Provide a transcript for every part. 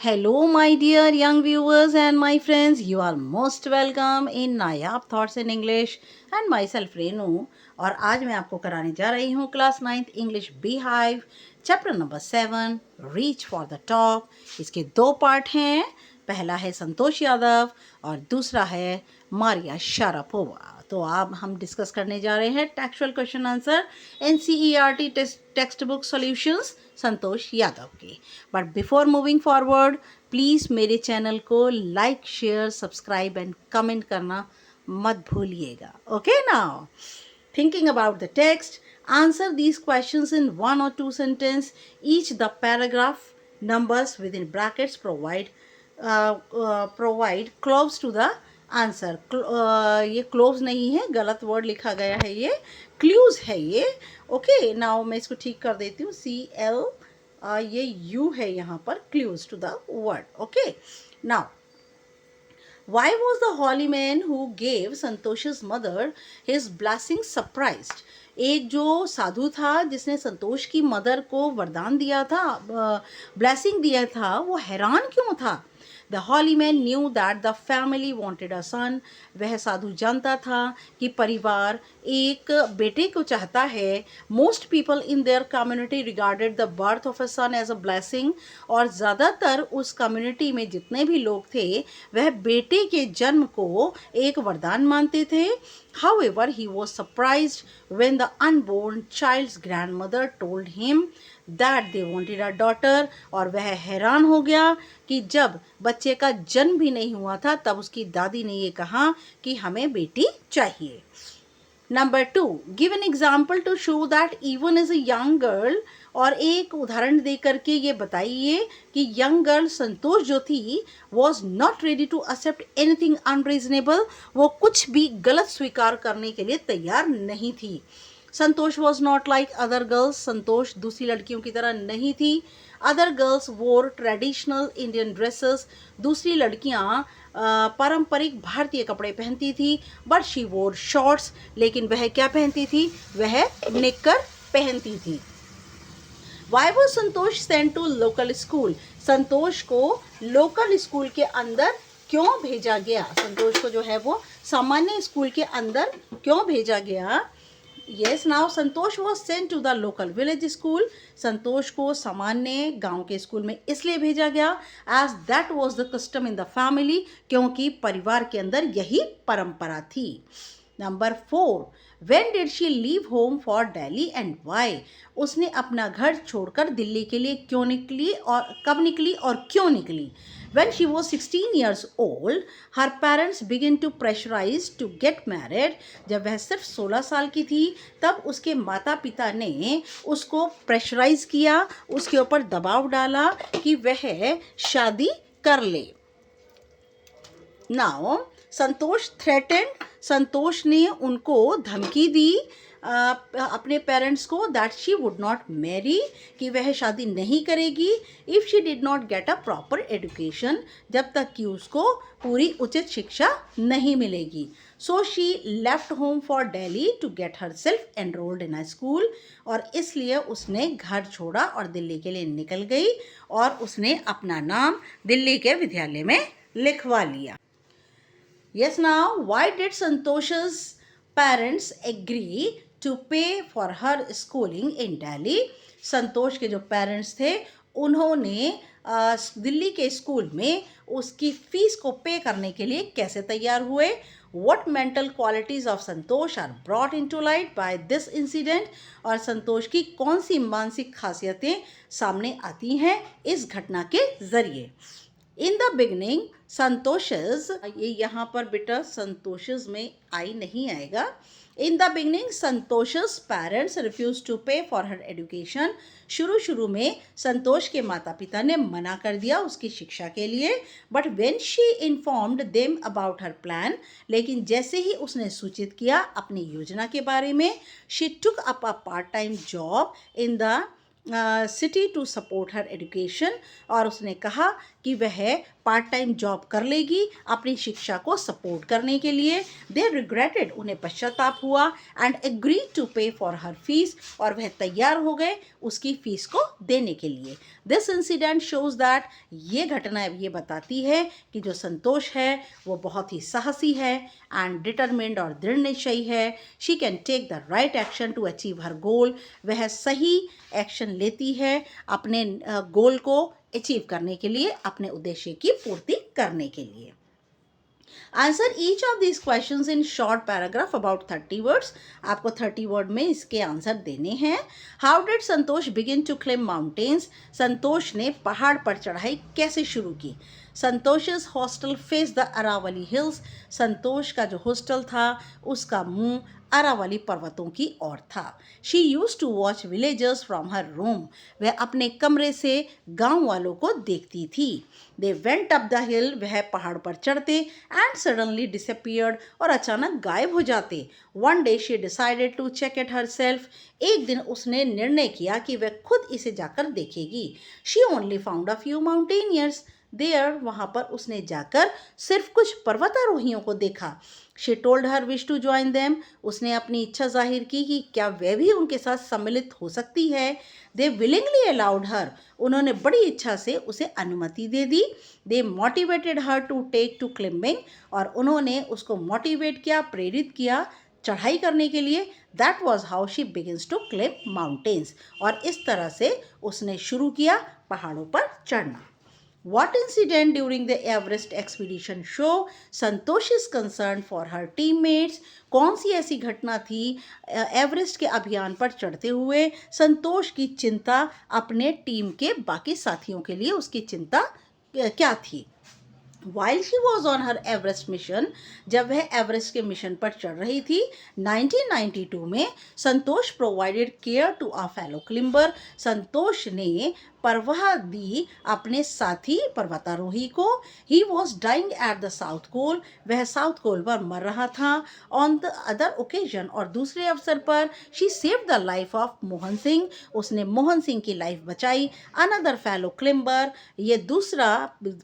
Hello, my dear young viewers and my friends. You are most welcome in Nayab thoughts in English and my self Renu. और आज मैं आपको कराने जा रही हूँ class 9th English bee hive chapter number 7 reach for the top. इसके दो पार्ट हैं, पहला है संतोष यादव और दूसरा है मारिया शारापोवा। तो अब हम डिस्कस करने जा रहे हैं textual question answer NCERT textbook solutions Santosh Yadav के। But before moving forward please मेरे चैनल को like share subscribe and comment करना मत भूलिएगा। Okay, now thinking about the text, answer these questions in one or two sentence each. The paragraph numbers within brackets provide close to the answer. ये close नहीं है, गलत word लिखा गया है, ये क्लूज है ये। ओके, नाउ मैं इसको ठीक कर देती हूँ। CL ये U है यहाँ पर, clues to the word. Okay, now why was the holy man who gave Santosh's mother his blessing surprised? एक जो साधु था जिसने संतोष की मदर को वरदान दिया था, ब्लेसिंग दिया था, वो हैरान क्यों था? The holy man knew that the family wanted a son. वह साधु जानता था कि परिवार एक बेटे को चाहता है। Most people in their community regarded the birth of a son as a blessing. और ज़्यादातर उस कम्युनिटी में जितने भी लोग थे वह बेटे के जन्म को एक वरदान मानते थे। However, he was surprised when the unborn child's grandmother told him that they wanted a daughter. और वह हैरान हो गया कि जब बच्चे का जन्म भी नहीं हुआ था तब उसकी दादी ने ये कहा कि हमें बेटी चाहिए। Number 2, give an example to show that even as a young girl. और एक उदाहरण दे करके ये बताइए कि यंग गर्ल संतोष जो थी was not ready to accept anything unreasonable. वो कुछ भी गलत स्वीकार करने के लिए तैयार नहीं थी। Santosh was not like other girls. Santosh दूसरी लड़कियों की तरह नहीं थी। Other girls wore traditional Indian dresses. दूसरी लड़कियां पारंपरिक भारतीय कपड़े पहनती थी। But she wore shorts. लेकिन वह क्या पहनती थी? वह निक्कर पहनती थी। Why was Santosh sent to local school? Santosh को लोकल स्कूल के अंदर क्यों भेजा गया? संतोष को जो है वो सामान्य स्कूल के अंदर क्यों भेजा गया? Yes, now Santosh was sent to the local village school. संतोष को सामान्य गांव के स्कूल में इसलिए भेजा गया as that was the custom in the family, क्योंकि परिवार के अंदर यही परंपरा थी। Number 4, when did she leave home for Delhi and why? उसने अपना घर छोड़कर दिल्ली के लिए क्यों निकली और कब निकली और क्यों निकली? When she was 16 years old, her parents began to pressurize to get married. जब वह सिर्फ 16 साल की थी तब उसके माता पिता ने उसको प्रेशराइज किया, उसके ऊपर दबाव डाला कि वह शादी कर ले। नाउ संतोष थ्रेटेंड। संतोष ने उनको धमकी दी अपने पेरेंट्स को that she would not marry, कि वह शादी नहीं करेगी if she did not get a proper education, जब तक कि उसको पूरी उचित शिक्षा नहीं मिलेगी। So she left home for Delhi to get herself enrolled in a school. और इसलिए उसने घर छोड़ा और दिल्ली के लिए निकल गई और उसने अपना नाम दिल्ली के विद्यालय में लिखवा लिया। Yes, now why did Santosh's parents agree to pay for her schooling in Delhi? संतोष के जो पेरेंट्स थे उन्होंने दिल्ली के स्कूल में उसकी फीस को पे करने के लिए कैसे तैयार हुए? What mental qualities of Santosh are brought into light by this incident? और संतोष की कौन सी मानसिक खासियतें सामने आती हैं इस घटना के जरिए? इन द बिगनिंग संतोषस, ये यहाँ पर बेटा संतोषस में आई नहीं आएगा। In the beginning Santosh's parents refuse to pay for her education. शुरू में संतोष के माता पिता ने मना कर दिया उसकी शिक्षा के लिए। But when she informed them about her plan, लेकिन जैसे ही उसने सूचित किया अपनी योजना के बारे में, she took up a part time job in the city to support her education. और उसने कहा कि वह पार्ट टाइम जॉब कर लेगी अपनी शिक्षा को सपोर्ट करने के लिए। दे रिग्रेटेड, उन्हें पश्चाताप हुआ, and agreed to pay for her fees, और वह तैयार हो गए उसकी फीस को देने के लिए। दिस इंसिडेंट शोज दैट, ये घटना ये बताती है कि जो संतोष है वो बहुत ही साहसी है एंड डिटरमिन्ड और दृढ़ निश्चयी है। She can take the right action to achieve her goal, वह सही एक्शन लेती है अपने गोल को अचीव करने के लिए, अपने उद्देश्य की पूर्ति करने के लिए। Answer each of this questions in short paragraph about 30 words. आपको 30 वर्ड में इसके आंसर देने हैं। How did Santosh begin to climb mountains, Santosh ने पहाड़ पर चढ़ाई कैसे शुरू की। Santosh's hostel face the Aravalli hills, Santosh का जो हॉस्टल था उसका मुंह अरावली पर्वतों की ओर था। She used to watch villagers from her room, वह अपने कमरे से गांव वालों को देखती थी। They went up the hill, वह पहाड़ पर चढ़ते, एंड सडनली डिसअपियर्ड, और अचानक गायब हो जाते। One day she decided to check it herself, एक दिन उसने निर्णय किया कि वह खुद इसे जाकर देखेगी। She only found a few mountaineers there, वहाँ पर उसने जाकर सिर्फ कुछ पर्वतारोहियों को देखा। She told her wish to join them, उसने अपनी इच्छा जाहिर की कि क्या वह भी उनके साथ सम्मिलित हो सकती है। दे विलिंगली अलाउड हर, उन्होंने बड़ी इच्छा से उसे अनुमति दे दी। They motivated her to take to climbing, और उन्होंने उसको मोटिवेट किया, प्रेरित किया चढ़ाई करने के लिए। That was how she begins to climb mountains, और इस तरह से उसने शुरू किया पहाड़ों पर चढ़ना। What incident during the Everest expedition show Santosh's concern for her teammates? कौन सी ऐसी घटना थी एवरेस्ट के अभियान पर चढ़ते हुए संतोष की चिंता अपने टीम के बाकी साथियों के लिए, उसकी चिंता क्या थी। While she was on her Everest mission, जब वह एवरेस्ट के मिशन पर चढ़ रही थी 1992 में, Santosh provided care to a fellow climber, Santosh ने परवाह दी अपने साथी पर्वतारोही को। He was dying at the South Pole, वह साउथ पोल पर मर रहा था। ऑन द अदर ओकेजन, और दूसरे अवसर पर, she save the life of Mohan Singh, उसने मोहन सिंह की लाइफ बचाई। अनदर फेलो क्लिम्बर, ये दूसरा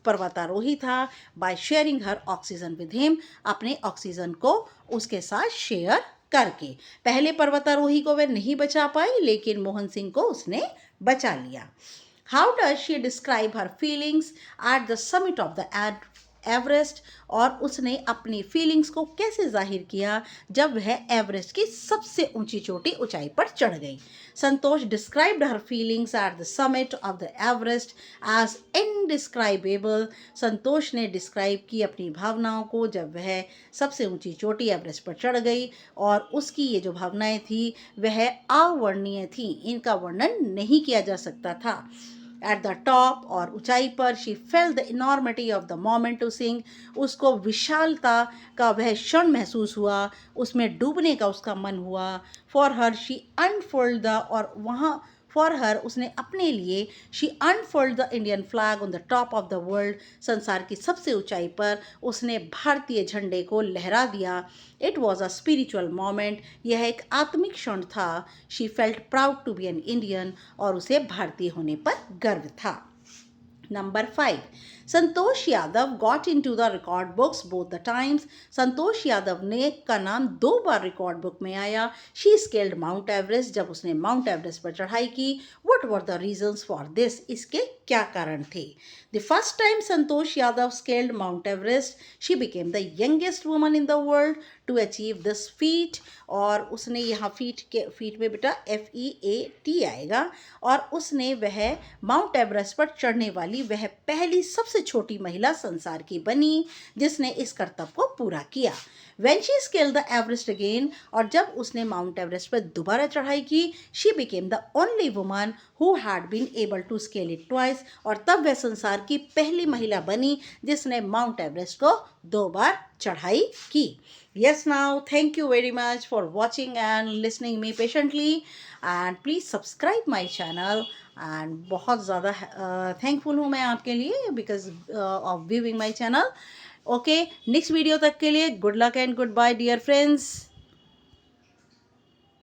पर्वतारोही था। By sharing her oxygen with him, अपने ऑक्सीजन को उसके साथ शेयर करके। पहले पर्वतारोही को वह नहीं बचा पाई, लेकिन मोहन सिंह को उसने बचा लिया। How does she describe her feelings at the summit of the Everest, और उसने अपनी फीलिंग्स को कैसे जाहिर किया जब वह एवरेस्ट की सबसे ऊंची चोटी ऊंचाई पर चढ़ गई। Santosh described her feelings at the summit of the Everest as indescribable, Santosh ने डिस्क्राइब की अपनी भावनाओं को जब वह सबसे ऊंची चोटी एवरेस्ट पर चढ़ गई, और उसकी ये जो भावनाएं थी वह अवर्णनीय थी, इनका वर्णन नहीं किया जा सकता था। एट द टॉप, और ऊंचाई पर, she felt the enormity of the moment to sink, उसको विशालता का वह क्षण महसूस हुआ, उसमें डूबने का उसका मन हुआ। For her she unfold the, और वहाँ फॉर हर उसने अपने लिए, she unfold the Indian flag on the top of the world, संसार की सबसे ऊंचाई पर उसने भारतीय झंडे को लहरा दिया। It was a spiritual moment, यह एक आत्मिक क्षण था। She felt proud to be an Indian, और उसे भारतीय होने पर गर्व था। Number 5, Santosh Yadav got into the record books both the times, Santosh Yadav ने का नाम 2 बार रिकॉर्ड बुक में आया। शी स्केल्ड माउंट एवरेस्ट, जब उसने माउंट एवरेस्ट पर चढ़ाई की। What were the reasons for this, इसके क्या कारण थे। द फर्स्ट टाइम Santosh Yadav scaled Mount Everest, she became the youngest woman in the world to achieve this feat, और उसने यहाँ फीट में बेटा FEAT आएगा, और उसने वह माउंट एवरेस्ट पर चढ़ने वाली वह पहली सबसे छोटी महिला संसार की बनी जिसने इस कर्तव्य को पूरा किया। When she scaled the Everest again, और जब उसने माउंट एवरेस्ट पर दोबारा चढ़ाई की, she became the only woman who had been able to scale it twice, और तब वह संसार की पहली महिला बनी जिसने माउंट एवरेस्ट को 2 बार चढ़ाई की। Yes, now thank you very much for watching and listening me patiently, and please subscribe my channel, and बहुत ज़्यादा thankful हूँ मैं आपके लिए because of viewing my channel. Okay, next video तक के लिए good luck and goodbye dear friends.